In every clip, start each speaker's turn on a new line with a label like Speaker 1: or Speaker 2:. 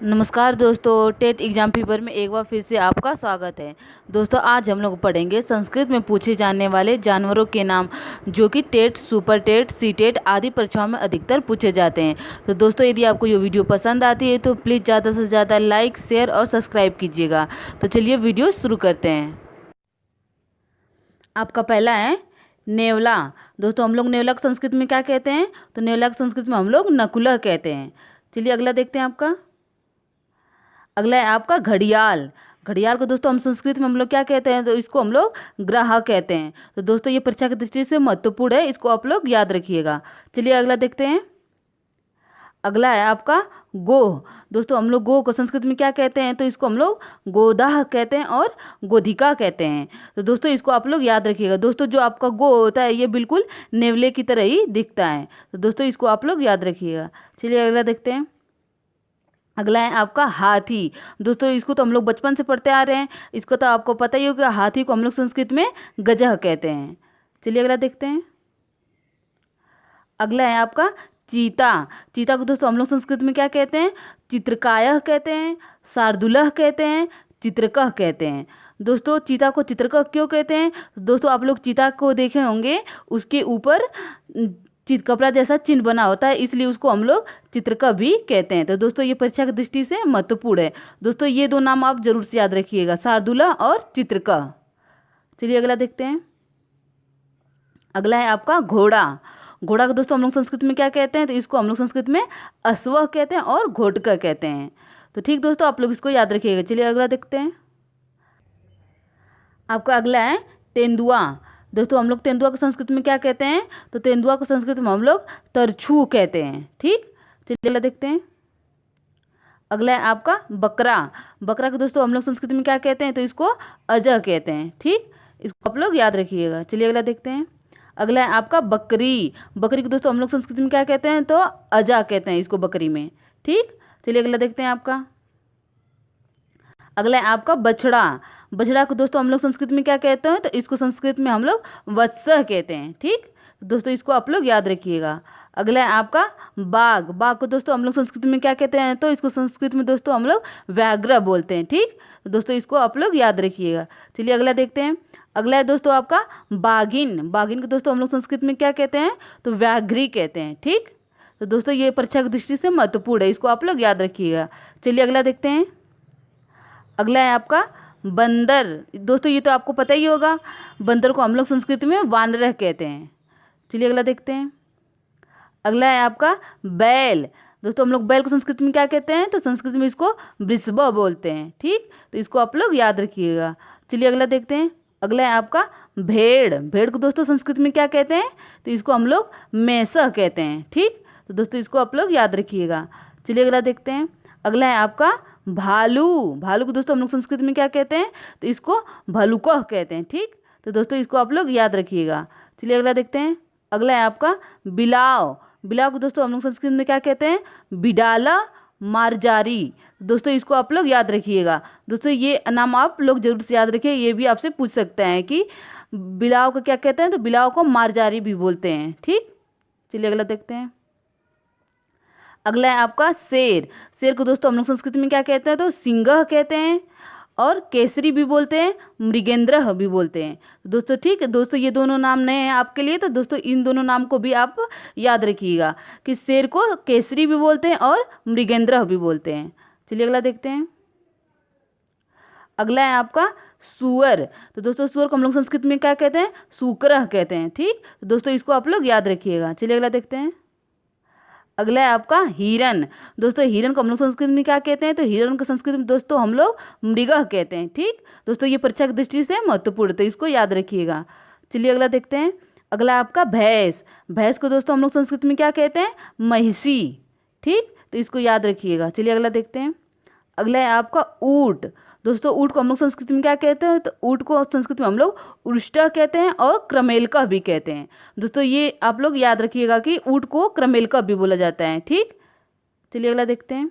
Speaker 1: नमस्कार दोस्तों, TET exam paper में एक बार फिर से आपका स्वागत है। दोस्तों, आज हम लोग पढ़ेंगे संस्कृत में पूछे जाने वाले जानवरों के नाम, जो कि TET, super TET, C TET आदि परीक्षाओं में अधिकतर पूछे जाते हैं। तो दोस्तों, यदि आपको ये वीडियो पसंद आती है तो प्लीज़ ज़्यादा से ज़्यादा लाइक, शेयर और सब्सक्राइब कीजिएगा। तो चलिए वीडियो शुरू करते हैं। आपका पहला है नेवला। दोस्तों, हम लोग नेवला को संस्कृत में क्या कहते हैं? तो नेवला को संस्कृत में हम लोग नकुला कहते हैं। चलिए अगला देखते हैं आपका। अगला है आपका घड़ियाल। घड़ियाल को दोस्तों हम संस्कृत में हम लोग क्या कहते हैं? तो इसको हम लोग ग्राहक कहते हैं। तो दोस्तों, ये परीक्षा की दृष्टि से महत्वपूर्ण है, इसको आप लोग याद रखिएगा। चलिए अगला देखते हैं। अगला है आपका गोह। दोस्तों, हम लोग गोह को संस्कृत में क्या कहते हैं? तो इसको हम लोग गोदाह कहते हैं और गोधिका कहते हैं। तो दोस्तों, इसको आप लोग याद रखिएगा। दोस्तों, जो आपका गोह होता है ये बिल्कुल नेवले की तरह ही दिखता है। तो दोस्तों, इसको आप लोग याद रखिएगा। चलिए अगला देखते हैं। अगला है आपका हाथी। दोस्तों, इसको तो हम लोग बचपन से पढ़ते आ रहे हैं, इसको तो आपको पता ही होगा। हाथी को हम लोग संस्कृत में गजह कहते हैं। चलिए अगला देखते हैं। अगला है आपका चीता। चीता को दोस्तों हम लोग संस्कृत में क्या कहते हैं? चित्रकायः कहते हैं, शार्दूलः कहते हैं, चित्रकः कहते हैं। दोस्तों, चीता को चित्रकः क्यों कहते हैं? दोस्तों, आप लोग चीता को देखे होंगे, उसके ऊपर चित कपड़ा जैसा चिन्ह बना होता है, इसलिए उसको हम लोग चित्रकः भी कहते हैं। तो दोस्तों, ये परीक्षा की दृष्टि से महत्वपूर्ण है। दोस्तों, ये दो नाम आप जरूर से याद रखिएगा, शार्दूला और चित्रकः। चलिए अगला देखते हैं। अगला है आपका घोड़ा। घोड़ा को दोस्तों हम लोग संस्कृत में क्या कहते हैं? तो इसको हम लोग संस्कृत में अश्वः कहते हैं और घोटका कहते हैं। तो ठीक दोस्तों, आप लोग इसको याद रखिएगा। चलिए अगला देखते हैं। आपका अगला है तेंदुआ। दोस्तों, हम लोग तेंदुआ को संस्कृत में क्या कहते हैं? तो तेंदुआ को संस्कृत में हम लोग तरछू कहते हैं। ठीक, चलिए अगला देखते हैं। अगला है आपका बकरा। बकरा को दोस्तों हम लोग संस्कृत में क्या कहते हैं? तो इसको अजह कहते हैं। ठीक, इसको आप लोग याद रखिएगा। चलिए अगला देखते हैं। अगला है आपका बकरी। बकरी को दोस्तों हम लोग संस्कृत में क्या कहते हैं? तो अजा कहते हैं इसको बकरी में। ठीक, चलिए अगला देखते हैं आपका। अगला है आपका बछड़ा। बछड़ा को दोस्तों हम लोग संस्कृत में क्या कहते हैं? तो इसको संस्कृत में हम लोग वत्सः कहते हैं। ठीक, दोस्तों इसको आप लोग याद रखिएगा। अगला है आपका बाघ। बाघ को दोस्तों हम लोग संस्कृत में क्या कहते हैं? तो इसको संस्कृत में दोस्तों हम लोग व्याघ्र बोलते हैं। ठीक, तो दोस्तों इसको आप लोग याद रखिएगा। चलिए अगला देखते हैं। अगला है दोस्तों आपका बाघिन। बाघिन को दोस्तों हम लोग संस्कृत में क्या कहते हैं? तो व्याघ्री कहते हैं। ठीक, तो दोस्तों ये परीक्षा की दृष्टि से महत्वपूर्ण है, इसको आप लोग याद रखिएगा। चलिए अगला देखते हैं। अगला है आपका बंदर। दोस्तों, ये तो आपको पता ही होगा, बंदर को हम लोग संस्कृत में वानरः कहते हैं। चलिए अगला देखते हैं। अगला है आपका बैल। दोस्तों, हम लोग बैल को संस्कृत में क्या कहते हैं? तो संस्कृत में इसको वृषभ बोलते हैं। ठीक, तो इसको आप लोग याद रखिएगा। चलिए अगला देखते हैं। अगला है आपका भेड़। भेड़ को दोस्तों संस्कृत में क्या कहते हैं? तो इसको हम लोग मेषः कहते हैं। ठीक, तो दोस्तों इसको आप लोग याद रखिएगा। चलिए अगला देखते हैं। अगला है आपका भालू। भालू को दोस्तों हम लोग संस्कृत में क्या कहते हैं? तो इसको भालुकः कहते हैं। ठीक, तो दोस्तों इसको आप लोग याद रखिएगा। चलिए अगला देखते हैं। अगला है आपका बिलाव। बिलाव को दोस्तों हम लोग संस्कृत में क्या कहते हैं? बिडाला मार्जारी। दोस्तों इसको आप लोग याद रखिएगा। दोस्तों, ये नाम आप लोग जरूर से याद रखिए, ये भी आपसे पूछ सकते हैं कि बिलाव को क्या कहते हैं? तो बिलाव को मार्जारी भी बोलते हैं। ठीक, चलिए अगला देखते हैं। अगला है आपका शेर। शेर को दोस्तों हम लोग संस्कृत में क्या कहते हैं? तो सिंह कहते हैं और केसरी भी बोलते हैं, मृगेंद्र भी बोलते हैं। दोस्तों ठीक है दोस्तों, ये दोनों नाम नए हैं आपके लिए, तो दोस्तों इन दोनों नाम को भी आप याद रखिएगा कि शेर को केसरी भी बोलते हैं और मृगेंद्र भी बोलते हैं। चलिए अगला देखते हैं। अगला है आपका सुअर। तो दोस्तों सुअर को हम लोग संस्कृत में क्या कहते हैं? सूकरः कहते हैं। ठीक, तो दोस्तों इसको आप लोग याद रखिएगा। चलिए अगला देखते हैं। अगला है आपका हिरन। दोस्तों, हिरन को हम लोग संस्कृत में क्या कहते हैं? तो हिरन को संस्कृत में दोस्तों हम लोग मृगः कहते हैं। ठीक, दोस्तों ये परीक्षा की दृष्टि से महत्वपूर्ण है, तो इसको याद रखिएगा। चलिए अगला देखते हैं। अगला आपका भैंस। भैंस को दोस्तों हम लोग संस्कृत में क्या कहते हैं? महिषी। ठीक, तो इसको याद रखिएगा। चलिए अगला देखते हैं। अगला है आपका ऊँट। दोस्तों, ऊँट को हम लोग संस्कृत में क्या कहते हैं? तो ऊँट को संस्कृत में हम लोग उष्टा कहते हैं और क्रमेलका भी कहते हैं। दोस्तों, ये आप लोग याद रखिएगा कि ऊँट को क्रमेलका भी बोला जाता है। ठीक, चलिए अगला देखते हैं।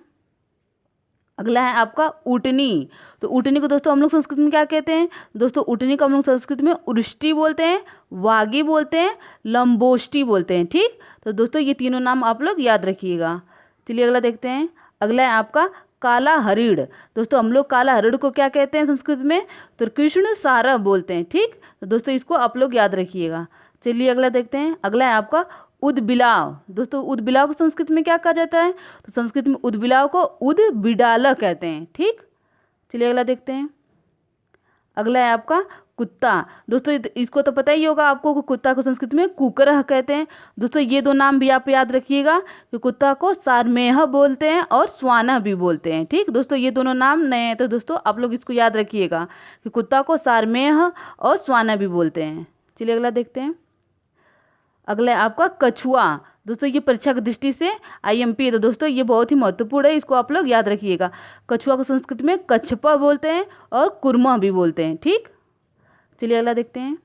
Speaker 1: अगला है आपका ऊँटनी। तो ऊँटनी को दोस्तों हम लोग संस्कृत में क्या कहते हैं? दोस्तों, ऊँटनी को हम लोग संस्कृत में उष्टी बोलते हैं, वागी बोलते हैं, लंबोष्टी बोलते हैं। ठीक, तो दोस्तों ये तीनों नाम आप लोग याद रखिएगा। चलिए अगला देखते हैं। अगला है आपका काला हरिण। दोस्तों हम लोग काला हरिण को क्या कहते हैं संस्कृत में? तो कृष्ण सारव बोलते हैं। ठीक, तो दोस्तों इसको आप लोग याद रखिएगा। चलिए अगला देखते हैं। अगला है आपका उदबिलाव। दोस्तों उदबिलाव को संस्कृत में क्या कहा जाता है? तो संस्कृत में उदबिलाव को उदबिडाल कहते हैं। ठीक, चलिए अगला देखते हैं। अगला है आपका कुत्ता। दोस्तों इसको तो पता ही होगा आपको कि कुत्ता को संस्कृत में कुकरह कहते हैं। दोस्तों ये दो नाम भी आप याद रखिएगा कि कुत्ता को सारमेह बोलते हैं और स्वाना भी बोलते हैं। ठीक दोस्तों, ये दोनों नाम नए हैं, तो दोस्तों आप लोग इसको याद रखिएगा कि कुत्ता को सारमेह और स्वाना भी बोलते हैं। चलिए अगला देखते हैं। अगला है आपका कछुआ। दोस्तों ये परीक्षा की दृष्टि से आईएमपी है, तो दोस्तों ये बहुत ही महत्वपूर्ण है, इसको आप लोग याद रखिएगा। कछुआ को संस्कृत में कछपा बोलते हैं और कुरमा भी बोलते हैं। ठीक, चलिए अगला देखते हैं।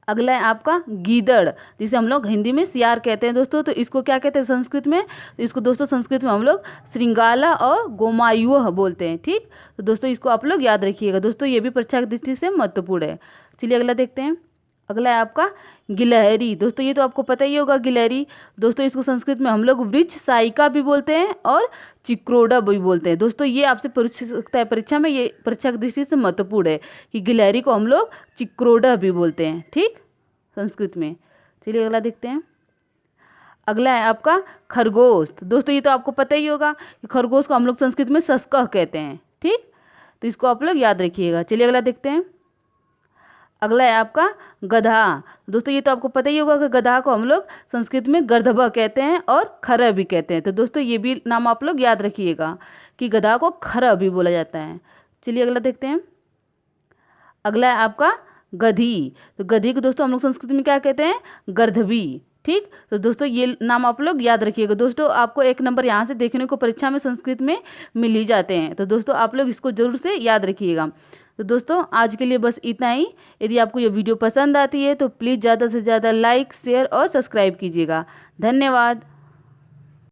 Speaker 1: अगला है आपका गीदड़, जिसे हम लोग हिंदी में सियार कहते हैं। दोस्तों तो इसको क्या कहते हैं संस्कृत में? तो इसको दोस्तों संस्कृत में हम लोग श्रृंगाला और गोमायुह बोलते हैं। ठीक, तो दोस्तों इसको आप लोग याद रखिएगा। दोस्तों ये भी परीक्षा की दृष्टि से महत्वपूर्ण है। चलिए अगला देखते हैं। अगला है आपका गिलहरी। दोस्तों ये तो आपको पता ही होगा गिलहरी। दोस्तों इसको संस्कृत में हम लोग वृक्ष सायिका भी बोलते हैं और चिक्रोडा भी बोलते हैं। दोस्तों ये आपसे पूछ सकता है परीक्षा में, ये परीक्षा की दृष्टि से महत्वपूर्ण है कि गिलहरी को हम लोग चिक्रोडा भी बोलते हैं। ठीक, संस्कृत में। चलिए अगला देखते हैं। अगला है आपका खरगोश। दोस्तों ये तो आपको पता ही होगा कि खरगोश को हम लोग संस्कृत में सस्कह कहते हैं। ठीक, तो इसको आप लोग याद रखिएगा। चलिए अगला देखते हैं। अगला है आपका गधा। दोस्तों ये तो आपको पता ही होगा कि गधा को हम लोग संस्कृत में गर्दभा कहते हैं और खर भी कहते हैं। तो दोस्तों ये भी नाम आप लोग याद रखिएगा कि गधा को खर भी बोला जाता है। चलिए अगला देखते हैं। अगला है आपका गधी। तो गधी को दोस्तों हम लोग संस्कृत में क्या कहते हैं? गर्दभी। ठीक, तो दोस्तों ये नाम आप लोग याद रखिएगा। दोस्तों आपको 1 नंबर यहाँ से देखने को परीक्षा में संस्कृत में मिल ही जाते हैं, तो दोस्तों आप लोग इसको जरूर से याद रखिएगा। तो दोस्तों आज के लिए बस इतना ही। यदि आपको ये वीडियो पसंद आती है तो प्लीज़ ज़्यादा से ज़्यादा लाइक, शेयर और सब्सक्राइब कीजिएगा। धन्यवाद।